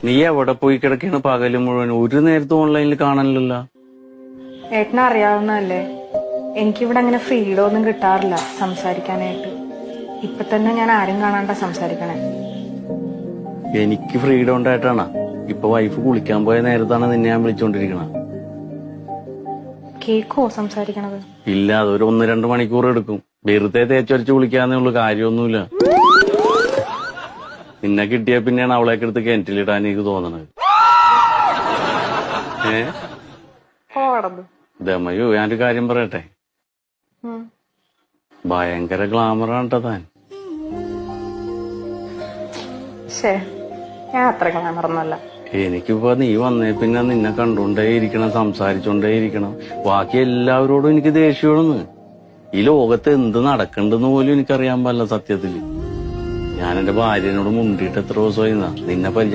നീ എവിടെ പോയി കിടക്കാണ് പകല് മുഴുവൻ? ഒരു നേരത്തെ ഓൺലൈനിൽ കാണാനില്ലല്ലോ. ഏട്ടനെ അറിയാവുന്നതല്ലേ, എനിക്കിവിടെ അങ്ങനെ ഫ്രീഡം ഒന്നും കിട്ടാറില്ല സംസാരിക്കാനായിട്ട്. ഇപ്പൊ തന്നെ ഞാൻ ആരും കാണാണ്ട സംസാരിക്കണേ. എനിക്ക് ഫ്രീഡം ഉണ്ടായിട്ടാണ്. ഇപ്പൊ വൈഫ് കുളിക്കാൻ പോയ നേരത്താണ് നിന്നെ ഞാൻ വിളിച്ചോണ്ടിരിക്കണ. കേക്കോ സംസാരിക്കണത്? ഇല്ല, അതൊരു 1-2 മണിക്കൂർ എടുക്കും. വെറുതെ തേച്ചൊരച്ച് കുളിക്കാന്നേ ഉള്ളു, കാര്യമൊന്നുമില്ല. നിന്നെ കിട്ടിയ പിന്നെയാണ് അവളേക്ക് എടുത്ത് കിണറ്റിലിടാൻ എനിക്ക് തോന്നണത്. ദമയോ, ഞാനൊരു കാര്യം പറയട്ടെ, ഭയങ്കര ഗ്ലാമറാണ് ട്ടോ താൻ. ഞാൻ അത്ര ഗ്ലാമറൊന്നുമല്ല. എനിക്കിപ്പോ നീ വന്നേ പിന്നെ നിന്നെ കണ്ടോണ്ടേ ഇരിക്കണം, സംസാരിച്ചോണ്ടേ ഇരിക്കണം. ബാക്കി എല്ലാവരോടും എനിക്ക് ദേഷ്യമാണെന്ന്. ഈ ലോകത്ത് എന്ത് നടക്കണ്ടെന്ന് പോലും എനിക്കറിയാൻ പാടില്ല സത്യത്തില്. ഞാൻ എന്റെ ഭാര്യനോട് മുണ്ടിയിട്ട് എത്ര ദിവസമായി നിന്നെ പരിചയം